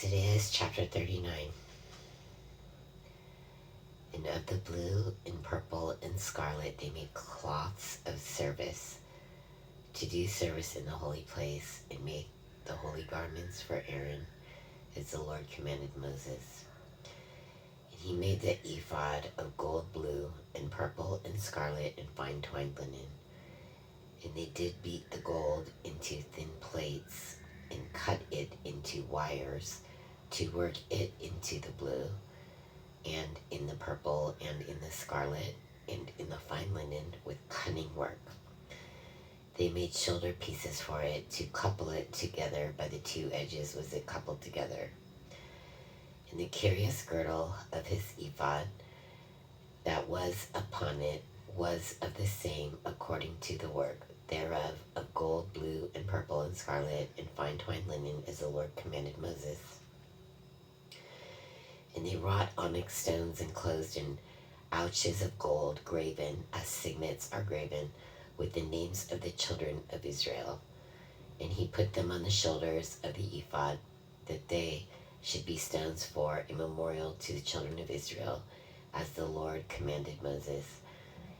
Exodus chapter 39. And of the blue and purple and scarlet they made cloths of service to do service in the holy place, and made the holy garments for Aaron, as the Lord commanded Moses. And he made the ephod of gold, blue, and purple, and scarlet, and fine twined linen. And they did beat the gold into thin plates, and cut it into wires, to work it into the blue, and in the purple, and in the scarlet, and in the fine linen with cunning work. They made shoulder pieces for it, to couple it together. By the two edges was it coupled together. And the curious girdle of his ephod that was upon it was of the same according to the work thereof, of gold, blue, and purple, and scarlet, and fine twined linen, as the Lord commanded Moses. And they wrought onyx stones enclosed in ouches of gold, graven as signets are graven, with the names of the children of Israel. And he put them on the shoulders of the ephod, that they should be stones for a memorial to the children of Israel, as the Lord commanded Moses.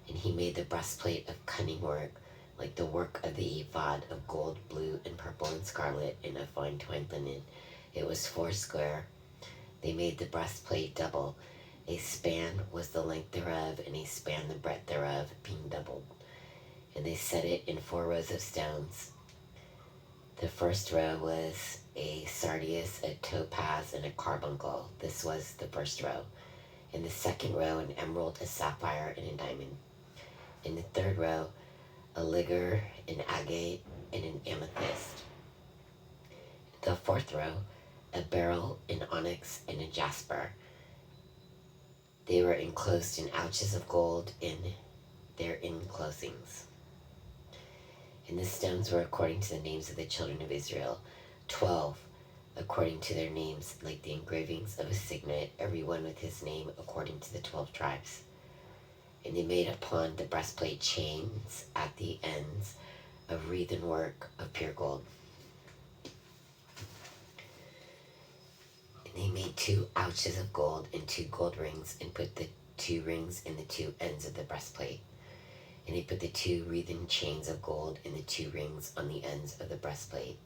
And he made the breastplate of cunning work, like the work of the ephod, of gold, blue, and purple, and scarlet, and of fine twined linen. It was foursquare. They made the breastplate double. A span was the length thereof, and a span the breadth thereof, being doubled. And they set it in 4 rows of stones. The first row was a sardius, a topaz, and a carbuncle. This was the first row. In the second row, an emerald, a sapphire, and a diamond. In the third row, a ligure, an agate, and an amethyst. The fourth row, a beryl, an onyx, and a jasper. They were enclosed in ouches of gold in their enclosings. And the stones were according to the names of the children of Israel, 12, according to their names, like the engravings of a signet, every one with his name according to the 12 tribes. And they made upon the breastplate chains at the ends of wreathen work of pure gold. And they made 2 ouches of gold and 2 gold rings, and put the 2 rings in the 2 ends of the breastplate. And they put the 2 wreathen chains of gold and the 2 rings on the ends of the breastplate.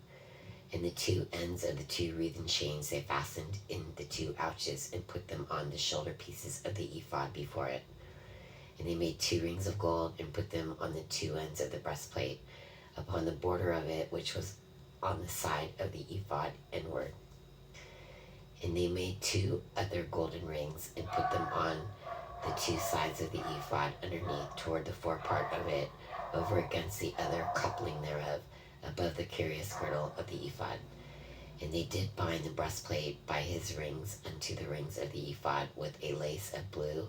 And the 2 ends of the 2 wreathen chains they fastened in the 2 ouches, and put them on the shoulder pieces of the ephod before it. And they made 2 rings of gold, and put them on the 2 ends of the breastplate, upon the border of it, which was on the side of the ephod inward. And they made 2 other golden rings, and put them on the 2 sides of the ephod underneath, toward the forepart of it, over against the other coupling thereof, above the curious girdle of the ephod. And they did bind the breastplate by his rings unto the rings of the ephod with a lace of blue,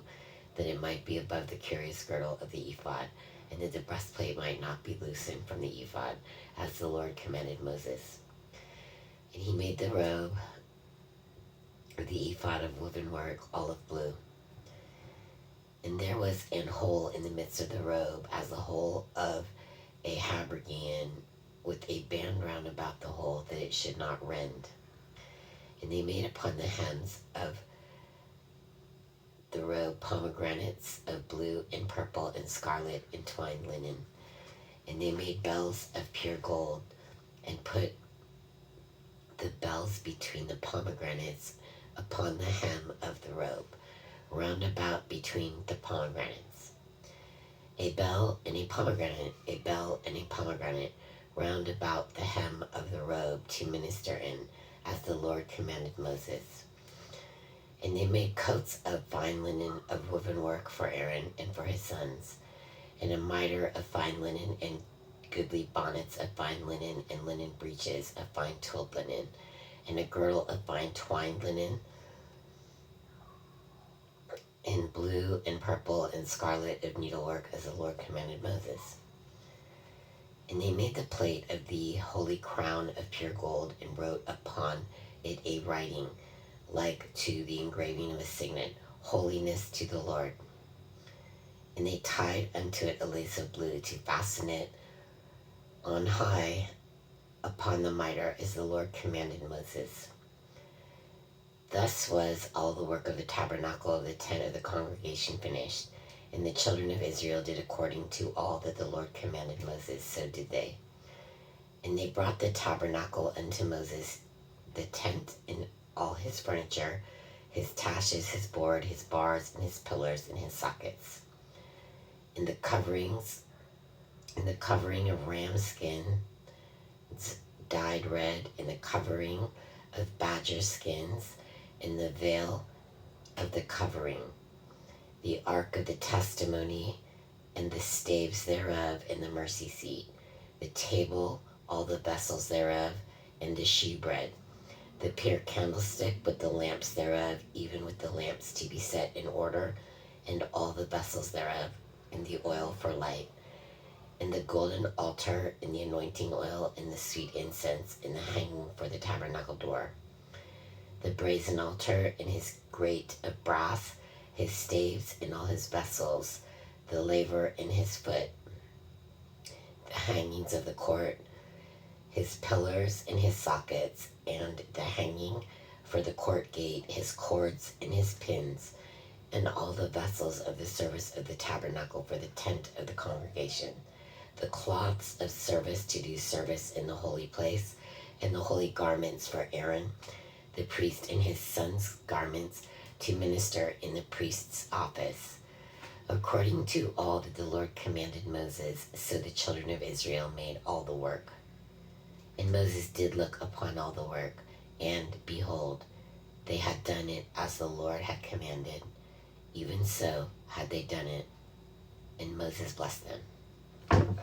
that it might be above the curious girdle of the ephod, and that the breastplate might not be loosened from the ephod, as the Lord commanded Moses. And he made the robe of the ephod of woven work, olive blue. And there was an hole in the midst of the robe, as the hole of a habergeon, with a band round about the hole, that it should not rend. And they made upon the hems of the robe pomegranates of blue and purple and scarlet and twined linen. And they made bells of pure gold, and put the bells between the pomegranates upon the hem of the robe, round about between the pomegranates. A bell and a pomegranate, a bell and a pomegranate, round about the hem of the robe, to minister in, as the Lord commanded Moses. And they made coats of fine linen of woven work for Aaron and for his sons, and a mitre of fine linen, and goodly bonnets of fine linen, and linen breeches of fine twilled linen, and a girdle of fine twined linen, in blue and purple and scarlet of needlework, as the Lord commanded Moses. And they made the plate of the holy crown of pure gold, and wrote upon it a writing, like to the engraving of a signet, holiness to the Lord. And they tied unto it a lace of blue, to fasten it on high upon the mitre, as the Lord commanded Moses. Thus was all the work of the tabernacle of the tent of the congregation finished. And the children of Israel did according to all that the Lord commanded Moses, so did they. And they brought the tabernacle unto Moses, the tent and all his furniture, his taches, his board, his bars, and his pillars, and his sockets. And the covering of ram skin dyed red, and the covering of badger skins, and the veil of the covering, the ark of the testimony, and the staves thereof, and the mercy seat, the table, all the vessels thereof, and the shewbread, the pure candlestick with the lamps thereof, even with the lamps to be set in order, and all the vessels thereof, and the oil for light, and the golden altar, and the anointing oil, and the sweet incense, and the hanging for the tabernacle door, the brazen altar, and his grate of brass, his staves, and all his vessels, the laver in his foot, the hangings of the court, his pillars and his sockets, and the hanging for the court gate, his cords and his pins, and all the vessels of the service of the tabernacle for the tent of the congregation, the cloths of service to do service in the holy place, and the holy garments for Aaron, the priest, and his sons' garments to minister in the priest's office, according to all that the Lord commanded Moses. So the children of Israel made all the work. And Moses did look upon all the work, and behold, they had done it as the Lord had commanded. Even so had they done it, and Moses blessed them.